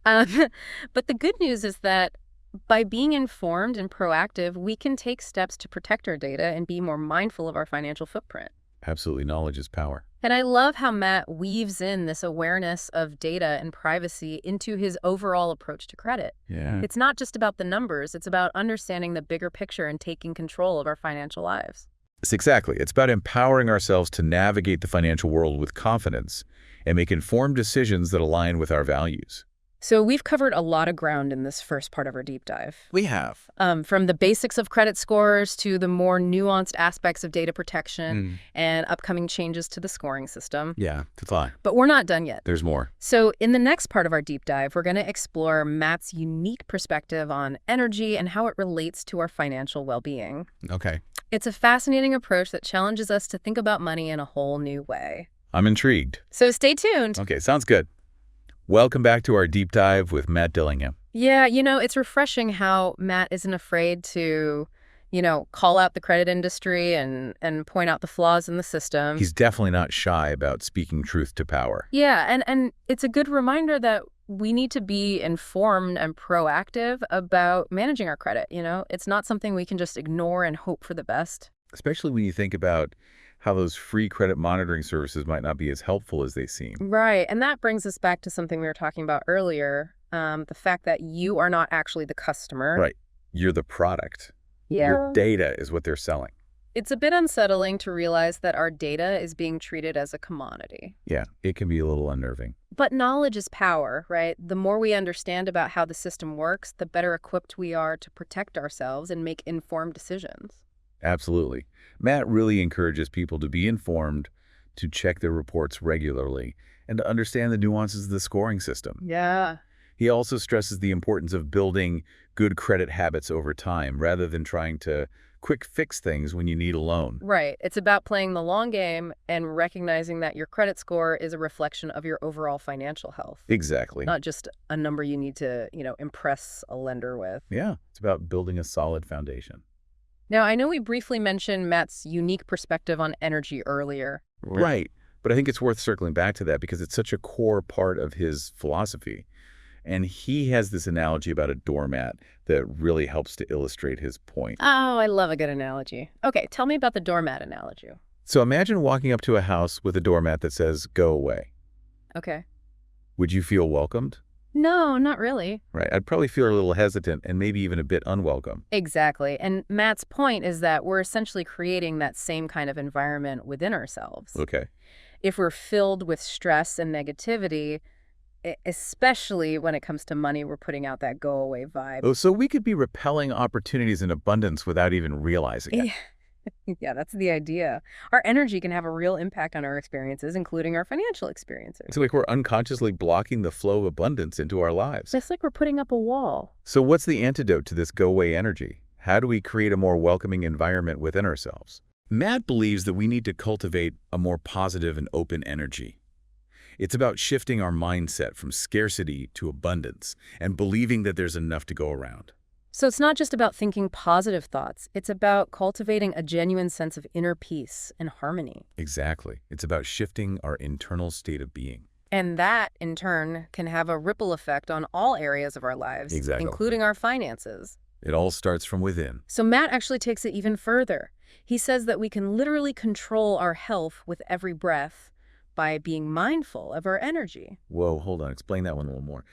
Um, but the good news is that by being informed and proactive, we can take steps to protect our data and be more mindful of our financial footprint. Absolutely, knowledge is power. And I love how Matt weaves in this awareness of data and privacy into his overall approach to credit. Yeah. It's not just about the numbers, it's about understanding the bigger picture and taking control of our financial lives. It's exactly. It's about empowering ourselves to navigate the financial world with confidence and make informed decisions that align with our values. So we've covered a lot of ground in this first part of our deep dive. We have. From the basics of credit scores to the more nuanced aspects of data protection and upcoming changes to the scoring system. Yeah, it's a lot. But we're not done yet. There's more. So in the next part of our deep dive, we're going to explore Matt's unique perspective on energy and how it relates to our financial well-being. Okay. It's a fascinating approach that challenges us to think about money in a whole new way. I'm intrigued. So stay tuned. Okay, sounds good. Welcome back to our deep dive with Matt Dillingham. Yeah, it's refreshing how Matt isn't afraid to, call out the credit industry and point out the flaws in the system. He's definitely not shy about speaking truth to power. Yeah, and it's a good reminder that we need to be informed and proactive about managing our credit, It's not something we can just ignore and hope for the best. Especially when you think about how those free credit monitoring services might not be as helpful as they seem. Right, and that brings us back to something we were talking about earlier, the fact that you are not actually the customer. Right. You're the product. Yeah. Your data is what they're selling. It's a bit unsettling to realize that our data is being treated as a commodity. Yeah, it can be a little unnerving. But knowledge is power, right? The more we understand about how the system works, the better equipped we are to protect ourselves and make informed decisions. Absolutely. Matt really encourages people to be informed, to check their reports regularly, and to understand the nuances of the scoring system. Yeah. He also stresses the importance of building good credit habits over time rather than trying to quick fix things when you need a loan. Right. It's about playing the long game and recognizing that your credit score is a reflection of your overall financial health. Exactly. Not just a number you need to, impress a lender with. Yeah, it's about building a solid foundation. Now, I know we briefly mentioned Matt's unique perspective on energy earlier. Right. But I think it's worth circling back to that because it's such a core part of his philosophy. And he has this analogy about a doormat that really helps to illustrate his point. Oh, I love a good analogy. Okay, tell me about the doormat analogy. So imagine walking up to a house with a doormat that says, "Go away." Okay. Would you feel welcomed? No, not really. Right. I'd probably feel a little hesitant and maybe even a bit unwelcome. Exactly. And Matt's point is that we're essentially creating that same kind of environment within ourselves. Okay. If we're filled with stress and negativity, especially when it comes to money, we're putting out that go-away vibe. Oh, so we could be repelling opportunities in abundance without even realizing it. Yeah, that's the idea. Our energy can have a real impact on our experiences, including our financial experiences. It's like we're unconsciously blocking the flow of abundance into our lives. It's like we're putting up a wall. So what's the antidote to this go-away energy? How do we create a more welcoming environment within ourselves? Matt believes that we need to cultivate a more positive and open energy. It's about shifting our mindset from scarcity to abundance and believing that there's enough to go around. So it's not just about thinking positive thoughts. It's about cultivating a genuine sense of inner peace and harmony. Exactly. It's about shifting our internal state of being. And that, in turn, can have a ripple effect on all areas of our lives, Exactly. including our finances. It all starts from within. So Matt actually takes it even further. He says that we can literally control our health with every breath by being mindful of our energy. Whoa, hold on. Explain that one a little more.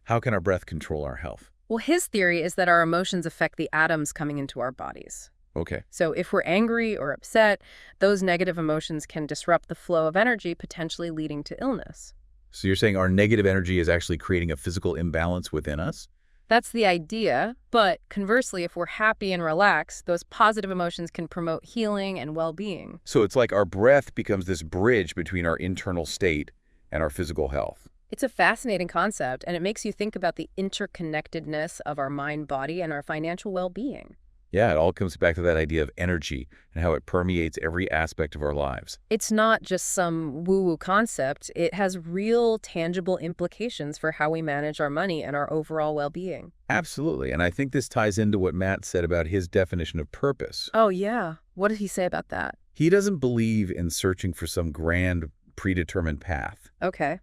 How can our breath control our health? Well, his theory is that our emotions affect the atoms coming into our bodies. Okay. So if we're angry or upset, those negative emotions can disrupt the flow of energy, potentially leading to illness. So you're saying our negative energy is actually creating a physical imbalance within us? That's the idea. But conversely, if we're happy and relaxed, those positive emotions can promote healing and well-being. So it's like our breath becomes this bridge between our internal state and our physical health. It's a fascinating concept, and it makes you think about the interconnectedness of our mind, body, and our financial well-being. Yeah, it all comes back to that idea of energy and how it permeates every aspect of our lives. It's not just some woo-woo concept. It has real, tangible implications for how we manage our money and our overall well-being. Absolutely. And I think this ties into what Matt said about his definition of purpose. Oh, yeah. What did he say about that? He doesn't believe in searching for some grand, predetermined path. Okay.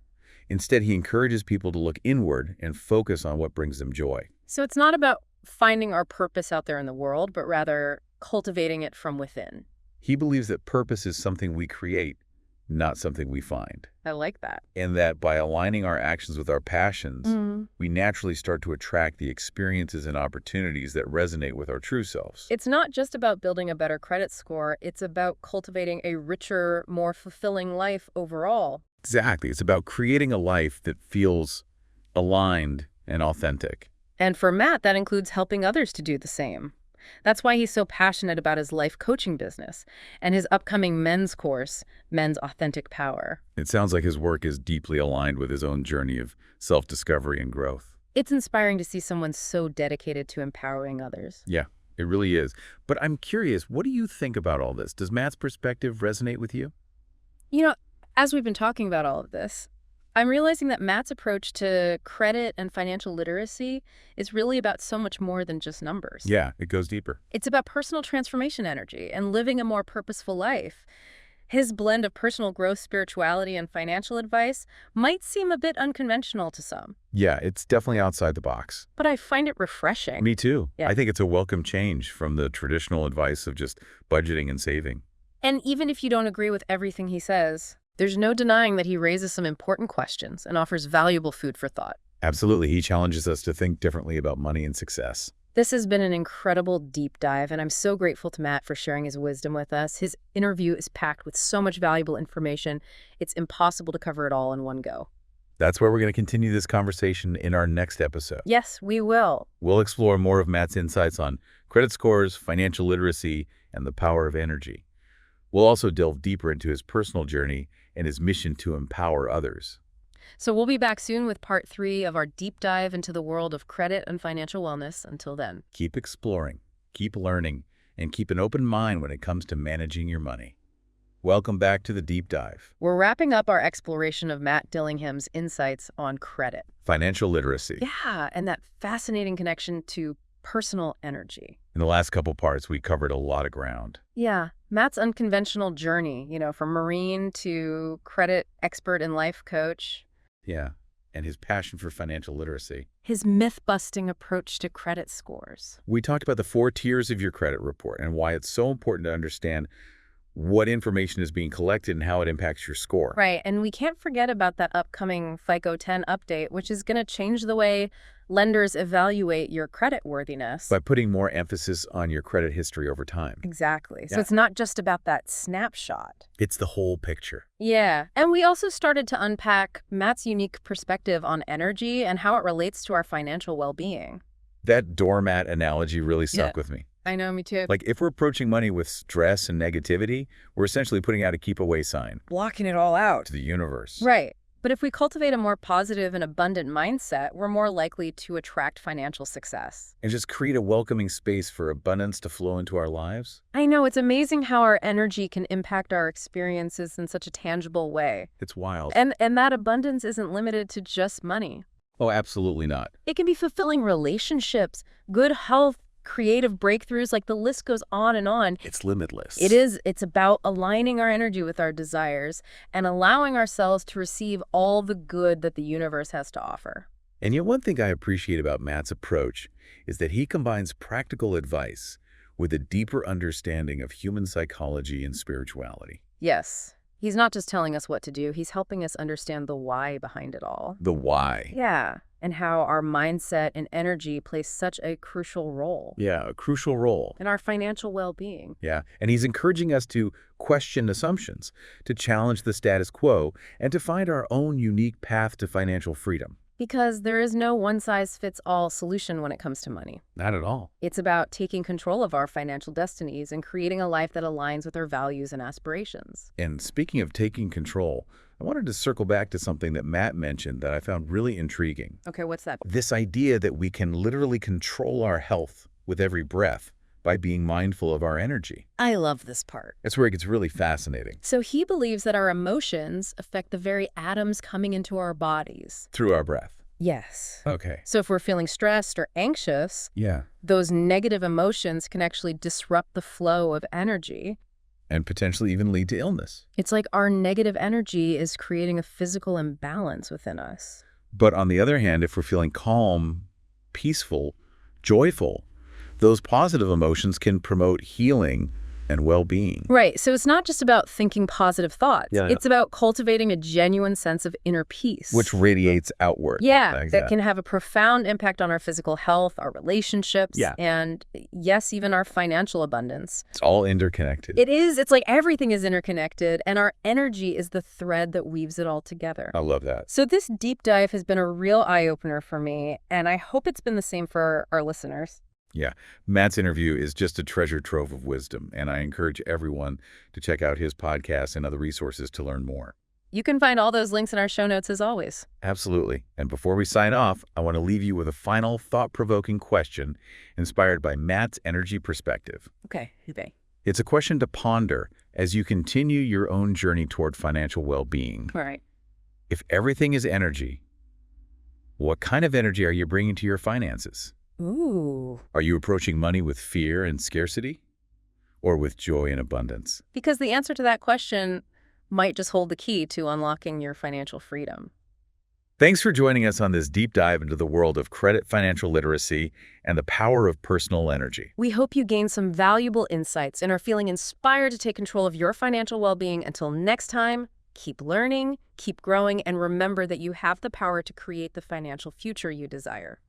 Instead, he encourages people to look inward and focus on what brings them joy. So it's not about finding our purpose out there in the world, but rather cultivating it from within. He believes that purpose is something we create, not something we find. I like that. And that by aligning our actions with our passions, Mm. we naturally start to attract the experiences and opportunities that resonate with our true selves. It's not just about building a better credit score. It's about cultivating a richer, more fulfilling life overall. Exactly. It's about creating a life that feels aligned and authentic. And for Matt, that includes helping others to do the same. That's why he's so passionate about his life coaching business and his upcoming men's course, Men's Authentic Power. It sounds like his work is deeply aligned with his own journey of self-discovery and growth. It's inspiring to see someone so dedicated to empowering others. Yeah, it really is. But I'm curious, what do you think about all this? Does Matt's perspective resonate with you? You know, as we've been talking about all of this, I'm realizing that Matt's approach to credit and financial literacy is really about so much more than just numbers. Yeah, it goes deeper. It's about personal transformation energy and living a more purposeful life. His blend of personal growth, spirituality, and financial advice might seem a bit unconventional to some, Yeah, it's definitely outside the box. but I find it refreshing. Me too. Yeah. I think it's a welcome change from the traditional advice of just budgeting and saving. And even if you don't agree with everything he says, there's no denying that he raises some important questions and offers valuable food for thought. Absolutely. He challenges us to think differently about money and success. This has been an incredible deep dive, and I'm so grateful to Matt for sharing his wisdom with us. His interview is packed with so much valuable information, it's impossible to cover it all in one go. That's where we're going to continue this conversation in our next episode. Yes, we will. We'll explore more of Matt's insights on credit scores, financial literacy, and the power of energy. We'll also delve deeper into his personal journey and his mission to empower others. So we'll be back soon with part 3 of our deep dive into the world of credit and financial wellness. Until then. Keep exploring, keep learning, and keep an open mind when it comes to managing your money. Welcome back to the deep dive. We're wrapping up our exploration of Matt Dillingham's insights on credit. Financial literacy. Yeah, and that fascinating connection to personal energy. In the last couple parts, we covered a lot of ground. Yeah, Matt's unconventional journey, from Marine to credit expert and life coach. Yeah, and his passion for financial literacy. His myth-busting approach to credit scores. We talked about the 4 tiers of your credit report and why it's so important to understand what information is being collected and how it impacts your score. Right, and we can't forget about that upcoming FICO 10 update, which is going to change the way lenders evaluate your credit worthiness. By putting more emphasis on your credit history over time. Exactly. So Yeah. it's not just about that snapshot. It's the whole picture. Yeah, and we also started to unpack Matt's unique perspective on energy and how it relates to our financial well-being. That doormat analogy really stuck Yeah. with me. I know, me too. Like, if we're approaching money with stress and negativity, we're essentially putting out a keep-away sign Blocking it all out. to the universe. Right. But if we cultivate a more positive and abundant mindset, we're more likely to attract financial success. And just create a welcoming space for abundance to flow into our lives. I know, it's amazing how our energy can impact our experiences in such a tangible way. It's wild. And that abundance isn't limited to just money. Oh, absolutely not. It can be fulfilling relationships, good health, creative breakthroughs, like the list goes on and on. It's limitless. It is. It's about aligning our energy with our desires and allowing ourselves to receive all the good that the universe has to offer. And yet one thing I appreciate about Matt's approach is that he combines practical advice with a deeper understanding of human psychology and spirituality. Yes. He's not just telling us what to do, he's helping us understand the why behind it all. The why. Yeah, and how our mindset and energy play such a crucial role Yeah, a crucial role. in our financial well-being. Yeah, and he's encouraging us to question assumptions, to challenge the status quo, and to find our own unique path to financial freedom. Because there is no one-size-fits-all solution when it comes to money. Not at all. It's about taking control of our financial destinies and creating a life that aligns with our values and aspirations. And speaking of taking control, I wanted to circle back to something that Matt mentioned that I found really intriguing. Okay, what's that? This idea that we can literally control our health with every breath by being mindful of our energy. I love this part. That's where it gets really fascinating. So he believes that our emotions affect the very atoms coming into our bodies. Through our breath. Yes. Okay. So if we're feeling stressed or anxious, Yeah. those negative emotions can actually disrupt the flow of energy. and potentially even lead to illness. It's like our negative energy is creating a physical imbalance within us. But on the other hand, if we're feeling calm, peaceful, joyful, those positive emotions can promote healing and well-being. Right. So it's not just about thinking positive thoughts. Yeah. It's about cultivating a genuine sense of inner peace. Which radiates outward. Yeah, Like that can have a profound impact on our physical health, our relationships, Yeah. and yes, even our financial abundance. It's all interconnected. It is. It's like everything is interconnected, and our energy is the thread that weaves it all together. I love that. So this deep dive has been a real eye-opener for me, and I hope it's been the same for our listeners. Yeah, Matt's interview is just a treasure trove of wisdom, and I encourage everyone to check out his podcast and other resources to learn more. You can find all those links in our show notes as always. Absolutely. And before we sign off, I want to leave you with a final thought-provoking question inspired by Matt's energy perspective. Okay, Hubei. It's a question to ponder as you continue your own journey toward financial well-being. All right. If everything is energy, what kind of energy are you bringing to your finances? Ooh. Are you approaching money with fear and scarcity, or with joy and abundance? Because the answer to that question might just hold the key to unlocking your financial freedom. Thanks for joining us on this deep dive into the world of credit financial literacy and the power of personal energy. We hope you gain some valuable insights and are feeling inspired to take control of your financial well-being. Until next time, keep learning, keep growing, and remember that you have the power to create the financial future you desire.